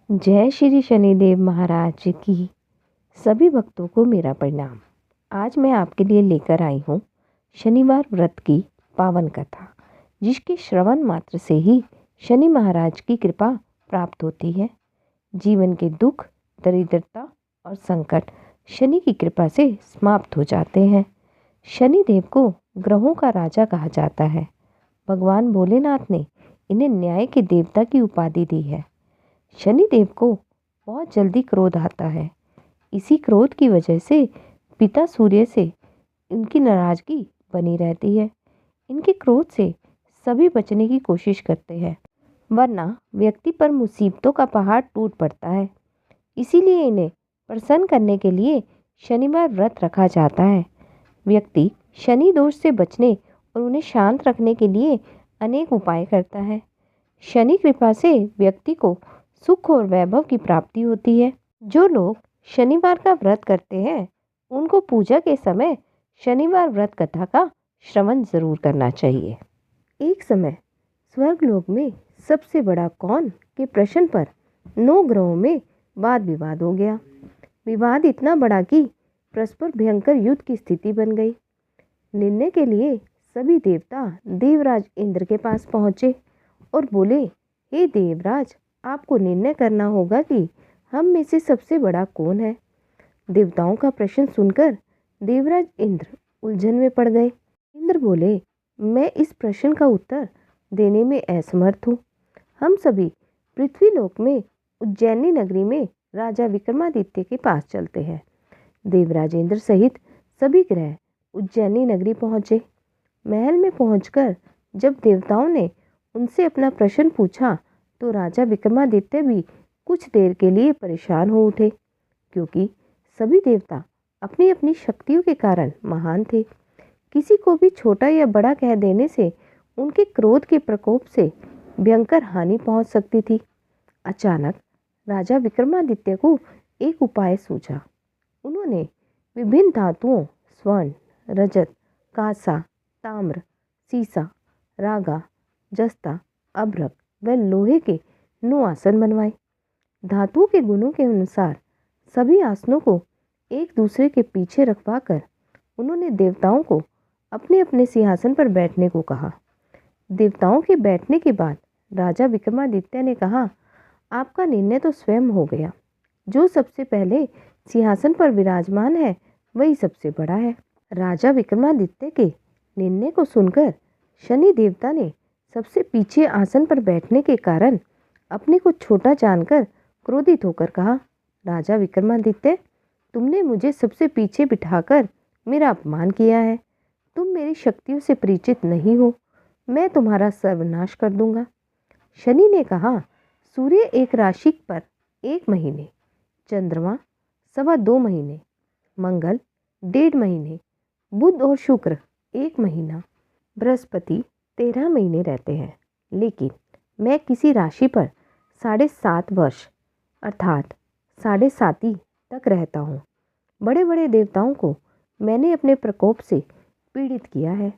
जय श्री शनिदेव महाराज की सभी भक्तों को मेरा प्रणाम। आज मैं आपके लिए लेकर आई हूँ शनिवार व्रत की पावन कथा, जिसके श्रवण मात्र से ही शनि महाराज की कृपा प्राप्त होती है। जीवन के दुख, दरिद्रता और संकट शनि की कृपा से समाप्त हो जाते हैं। शनिदेव को ग्रहों का राजा कहा जाता है। भगवान भोलेनाथ ने इन्हें न्याय के देवता की उपाधि दी है। शनिदेव को बहुत जल्दी क्रोध आता है। इसी क्रोध की वजह से पिता सूर्य से इनकी नाराजगी बनी रहती है। इनके क्रोध से सभी बचने की कोशिश करते हैं, वरना व्यक्ति पर मुसीबतों का पहाड़ टूट पड़ता है। इसीलिए इन्हें प्रसन्न करने के लिए शनिवार व्रत रखा जाता है। व्यक्ति शनि दोष से बचने और उन्हें शांत रखने के लिए अनेक उपाय करता है। शनि कृपा से व्यक्ति को सुख और वैभव की प्राप्ति होती है। जो लोग शनिवार का व्रत करते हैं, उनको पूजा के समय शनिवार व्रत कथा का श्रवण जरूर करना चाहिए। एक समय स्वर्गलोक में सबसे बड़ा कौन के प्रश्न पर 9 ग्रहों में वाद विवाद हो गया। विवाद इतना बड़ा कि परस्पर भयंकर युद्ध की स्थिति बन गई। निर्णय के लिए सभी देवता देवराज इंद्र के पास पहुंचे और बोले, हे देवराज, आपको निर्णय करना होगा कि हम में से सबसे बड़ा कौन है। देवताओं का प्रश्न सुनकर देवराज इंद्र उलझन में पड़ गए। इंद्र बोले, मैं इस प्रश्न का उत्तर देने में असमर्थ हूँ। हम सभी पृथ्वीलोक में उज्जैनी नगरी में राजा विक्रमादित्य के पास चलते हैं। देवराज इंद्र सहित सभी ग्रह उज्जैनी नगरी पहुँचे। महल में पहुंचकर जब देवताओं ने उनसे अपना प्रश्न पूछा, तो राजा विक्रमादित्य भी कुछ देर के लिए परेशान हो उठे, क्योंकि सभी देवता अपनी अपनी शक्तियों के कारण महान थे। किसी को भी छोटा या बड़ा कह देने से उनके क्रोध के प्रकोप से भयंकर हानि पहुंच सकती थी। अचानक राजा विक्रमादित्य को एक उपाय सूझा। उन्होंने विभिन्न धातुओं स्वर्ण, रजत, कांसा, ताम्र, सीसा, रागा, जस्ता, अभ्रक व लोहे के 9 आसन बनवाए। धातुओं के गुणों के अनुसार सभी आसनों को एक दूसरे के पीछे रखवाकर उन्होंने देवताओं को अपने अपने सिंहासन पर बैठने को कहा। देवताओं के बैठने के बाद राजा विक्रमादित्य ने कहा, आपका निर्णय तो स्वयं हो गया। जो सबसे पहले सिंहासन पर विराजमान है, वही सबसे बड़ा है। राजा विक्रमादित्य के निर्णय को सुनकर शनि देवता ने सबसे पीछे आसन पर बैठने के कारण अपने को छोटा जानकर क्रोधित होकर कहा, राजा विक्रमादित्य, तुमने मुझे सबसे पीछे बिठाकर मेरा अपमान किया है। तुम मेरी शक्तियों से परिचित नहीं हो। मैं तुम्हारा सर्वनाश कर दूंगा। शनि ने कहा, सूर्य एक राशि पर 1 महीने, चंद्रमा 2.25 महीने, मंगल 1.5 महीने, बुध और शुक्र 1 महीना, बृहस्पति 13 महीने रहते हैं। लेकिन मैं किसी राशि पर 7.5 वर्ष अर्थात 7.5 तक रहता हूँ। बड़े बड़े देवताओं को मैंने अपने प्रकोप से पीड़ित किया है।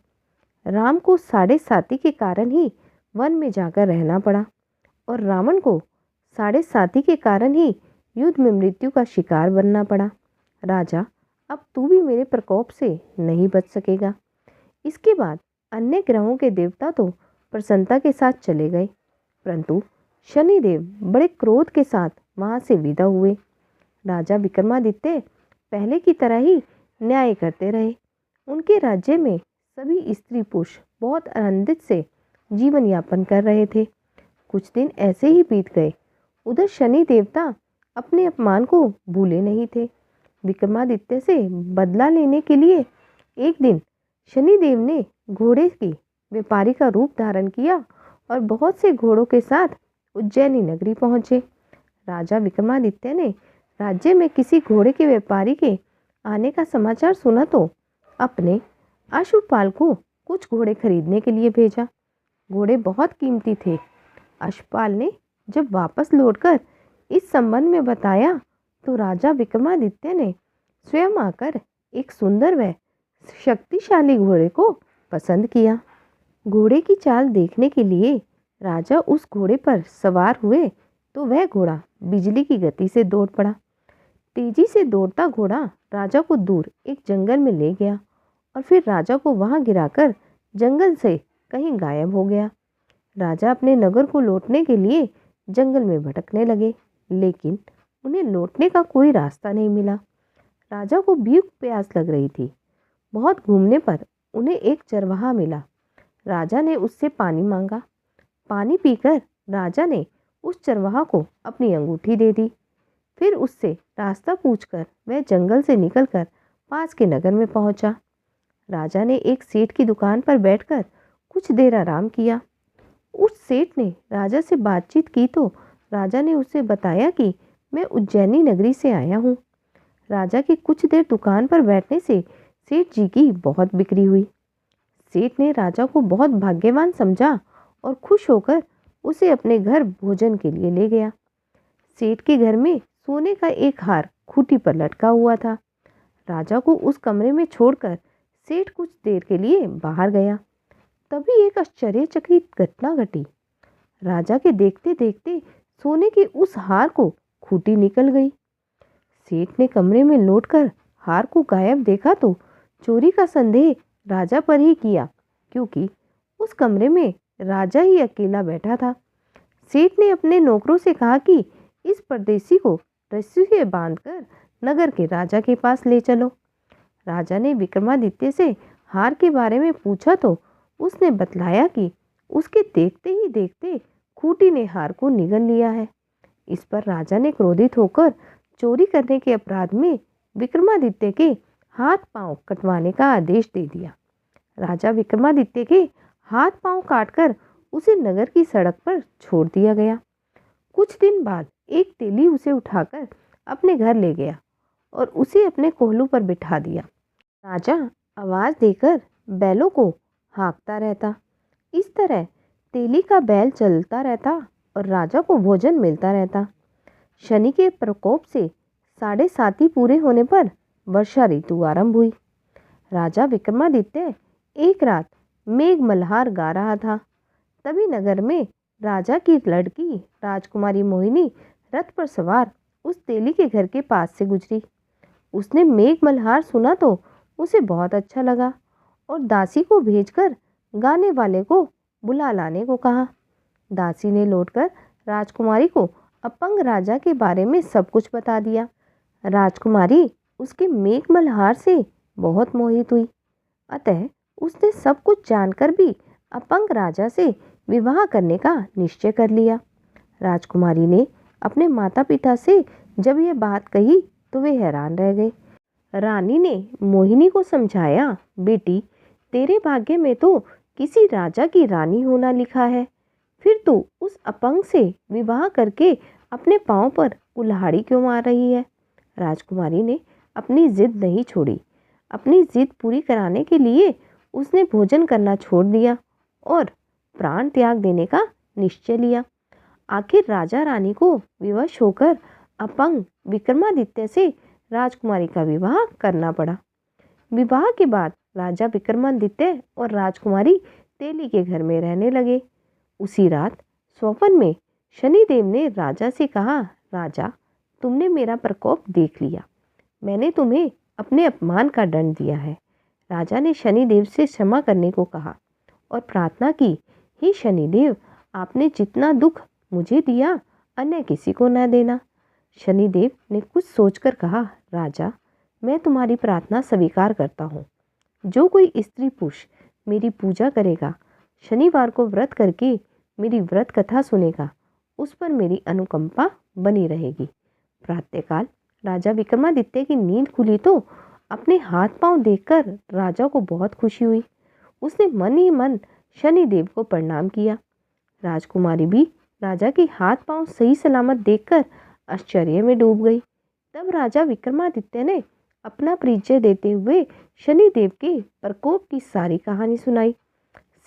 राम को 7.5 के कारण ही वन में जाकर रहना पड़ा और रावण को 7.5 के कारण ही युद्ध में मृत्यु का शिकार बनना पड़ा। राजा, अब तू भी मेरे प्रकोप से नहीं बच सकेगा। इसके बाद अन्य ग्रहों के देवता तो प्रसन्नता के साथ चले गए, परंतु शनिदेव बड़े क्रोध के साथ वहां से विदा हुए। राजा विक्रमादित्य पहले की तरह ही न्याय करते रहे। उनके राज्य में सभी स्त्री पुरुष बहुत आनंदित से जीवन यापन कर रहे थे। कुछ दिन ऐसे ही बीत गए। उधर शनि देवता अपने अपमान को भूले नहीं थे। विक्रमादित्य से बदला लेने के लिए एक दिन शनिदेव ने घोड़े की व्यापारी का रूप धारण किया और बहुत से घोड़ों के साथ उज्जैनी नगरी पहुंचे। राजा विक्रमादित्य ने राज्य में किसी घोड़े के व्यापारी के आने का समाचार सुना तो अपने अश्वपाल को कुछ घोड़े खरीदने के लिए भेजा। घोड़े बहुत कीमती थे। अश्वपाल ने जब वापस लौटकर इस संबंध में बताया, तो राजा विक्रमादित्य ने स्वयं आकर एक सुंदर व शक्तिशाली घोड़े को पसंद किया। घोड़े की चाल देखने के लिए राजा उस घोड़े पर सवार हुए तो वह घोड़ा बिजली की गति से दौड़ पड़ा। तेजी से दौड़ता घोड़ा राजा को दूर एक जंगल में ले गया और फिर राजा को वहां गिराकर जंगल से कहीं गायब हो गया। राजा अपने नगर को लौटने के लिए जंगल में भटकने लगे, लेकिन उन्हें लौटने का कोई रास्ता नहीं मिला। राजा को भूख प्यास लग रही थी। बहुत घूमने पर उन्हें एक चरवाहा मिला। राजा ने उससे पानी मांगा। पानी पीकर राजा ने उस चरवाहा को अपनी अंगूठी दे दी। फिर उससे रास्ता पूछकर वह जंगल से निकलकर पास के नगर में पहुंचा। राजा ने एक सेठ की दुकान पर बैठकर कुछ देर आराम किया। उस सेठ ने राजा से बातचीत की तो राजा ने उसे बताया कि मैं उज्जैनी नगरी से आया हूँ। राजा की कुछ देर दुकान पर बैठने से सेठ जी की बहुत बिक्री हुई। सेठ ने राजा को बहुत भाग्यवान समझा और खुश होकर उसे अपने घर भोजन के लिए ले गया। सेठ के घर में सोने का एक हार खूंटी पर लटका हुआ था। राजा को उस कमरे में छोड़कर सेठ कुछ देर के लिए बाहर गया। तभी एक आश्चर्यचकित घटना घटी। राजा के देखते देखते सोने के उस हार को खूंटी निकल गई। सेठ ने कमरे में लौटकर हार को गायब देखा तो चोरी का संदेह राजा पर ही किया, क्योंकि उस कमरे में राजा ही अकेला बैठा था। सेठ ने अपने नौकरों से कहा कि इस परदेसी को रस्सी से बांधकर नगर के राजा के पास ले चलो। राजा ने विक्रमादित्य से हार के बारे में पूछा तो उसने बतलाया कि उसके देखते ही देखते खूंटी ने हार को निगल लिया है। इस पर राजा ने क्रोधित होकर चोरी करने के अपराध में विक्रमादित्य के हाथ पांव कटवाने का आदेश दे दिया। राजा विक्रमादित्य के हाथ पांव काटकर उसे नगर की सड़क पर छोड़ दिया गया। कुछ दिन बाद एक तेली उसे उठाकर अपने घर ले गया और उसे अपने कोहलू पर बिठा दिया। राजा आवाज देकर बैलों को हाँकता रहता। इस तरह तेली का बैल चलता रहता और राजा को भोजन मिलता रहता। शनि के प्रकोप से 7.5 पूरे होने पर वर्षा ऋतु आरंभ हुई। राजा विक्रमादित्य एक रात मेघ मल्हार गा रहा था। तभी नगर में राजा की लड़की राजकुमारी मोहिनी रथ पर सवार उस तेली के घर के पास से गुजरी। उसने मेघ मल्हार सुना तो उसे बहुत अच्छा लगा और दासी को भेजकर गाने वाले को बुला लाने को कहा। दासी ने लौटकर राजकुमारी को अपंग राजा के बारे में सब कुछ बता दिया। राजकुमारी उसके मेघ मल्हार से बहुत मोहित हुई, अतः उसने सब कुछ जानकर भी अपंग राजा से विवाह करने का निश्चय कर लिया। राजकुमारी ने अपने माता पिता से जब यह बात कही तो वे हैरान रह गए। रानी ने मोहिनी को समझाया, बेटी तेरे भाग्य में तो किसी राजा की रानी होना लिखा है, फिर तू उस अपंग से विवाह करके अपने पांव पर कुल्हाड़ी क्यों मार रही है। राजकुमारी ने अपनी जिद नहीं छोड़ी। अपनी जिद पूरी कराने के लिए उसने भोजन करना छोड़ दिया और प्राण त्याग देने का निश्चय लिया। आखिर राजा रानी को विवश होकर अपंग विक्रमादित्य से राजकुमारी का विवाह करना पड़ा। विवाह के बाद राजा विक्रमादित्य और राजकुमारी तेली के घर में रहने लगे। उसी रात स्वप्न में शनिदेव ने राजा से कहा, राजा तुमने मेरा प्रकोप देख लिया, मैंने तुम्हें अपने अपमान का दंड दिया है। राजा ने शनिदेव से क्षमा करने को कहा और प्रार्थना की, हे शनिदेव आपने जितना दुख मुझे दिया अन्य किसी को न देना। शनिदेव ने कुछ सोचकर कहा, राजा मैं तुम्हारी प्रार्थना स्वीकार करता हूँ। जो कोई स्त्री पुरुष मेरी पूजा करेगा, शनिवार को व्रत करके मेरी व्रत कथा सुनेगा, उस पर मेरी अनुकंपा बनी रहेगी। प्रातःकाल राजा विक्रमादित्य की नींद खुली तो अपने हाथ पांव देखकर राजा को बहुत खुशी हुई। उसने मन ही मन शनिदेव को प्रणाम किया। राजकुमारी भी राजा के हाथ पांव सही सलामत देखकर आश्चर्य में डूब गई। तब राजा विक्रमादित्य ने अपना परिचय देते हुए शनिदेव के प्रकोप की सारी कहानी सुनाई।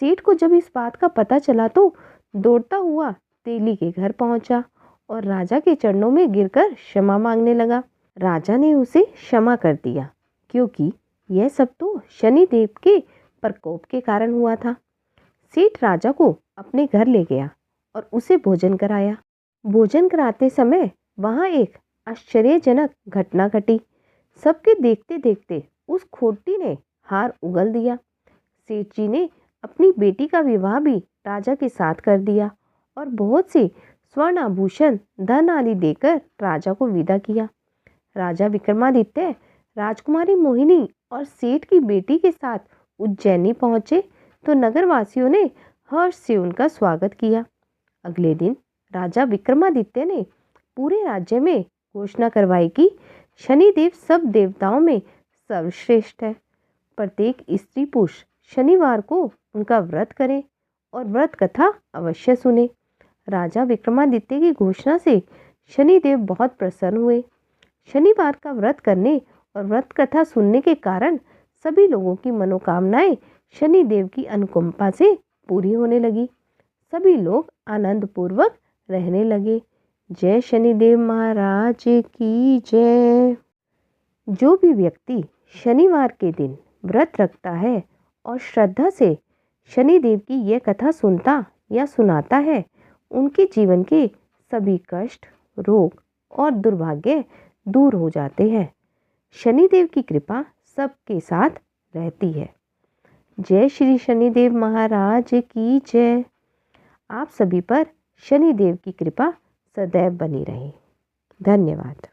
सेठ को जब इस बात का पता चला तो दौड़ता हुआ तेली के घर पहुंचा और राजा के चरणों में गिरकर क्षमा मांगने लगा। राजा ने उसे क्षमा कर दिया, क्योंकि यह सब तो शनिदेव के प्रकोप के कारण हुआ था। सेठ राजा को अपने घर ले गया और उसे भोजन कराया। भोजन कराते समय वहाँ एक आश्चर्यजनक घटना घटी। सबके देखते देखते उस खोटी ने हार उगल दिया। सेठ जी ने अपनी बेटी का विवाह भी राजा के साथ कर दिया और बहुत से स्वर्ण आभूषण धन आदि देकर राजा को विदा किया। राजा विक्रमादित्य राजकुमारी मोहिनी और सेठ की बेटी के साथ उज्जैनी पहुंचे तो नगरवासियों ने हर्ष से उनका स्वागत किया। अगले दिन राजा विक्रमादित्य ने पूरे राज्य में घोषणा करवाई कि शनिदेव सब देवताओं में सर्वश्रेष्ठ है। प्रत्येक स्त्री पुरुष शनिवार को उनका व्रत करे और व्रत कथा अवश्य सुने। राजा विक्रमादित्य की घोषणा से शनिदेव बहुत प्रसन्न हुए। शनिवार का व्रत करने और व्रत कथा सुनने के कारण सभी लोगों की मनोकामनाएं शनिदेव की अनुकंपा से पूरी होने लगी। सभी लोग आनंद पूर्वक रहने लगे। जय शनिदेव महाराज की जय। जो भी व्यक्ति शनिवार के दिन व्रत रखता है और श्रद्धा से शनिदेव की यह कथा सुनता या सुनाता है, उनके जीवन के सभी कष्ट, रोग और दुर्भाग्य दूर हो जाते हैं। शनिदेव की कृपा सबके साथ रहती है। जय श्री शनिदेव महाराज की जय। आप सभी पर शनिदेव की कृपा सदैव बनी रहे। धन्यवाद।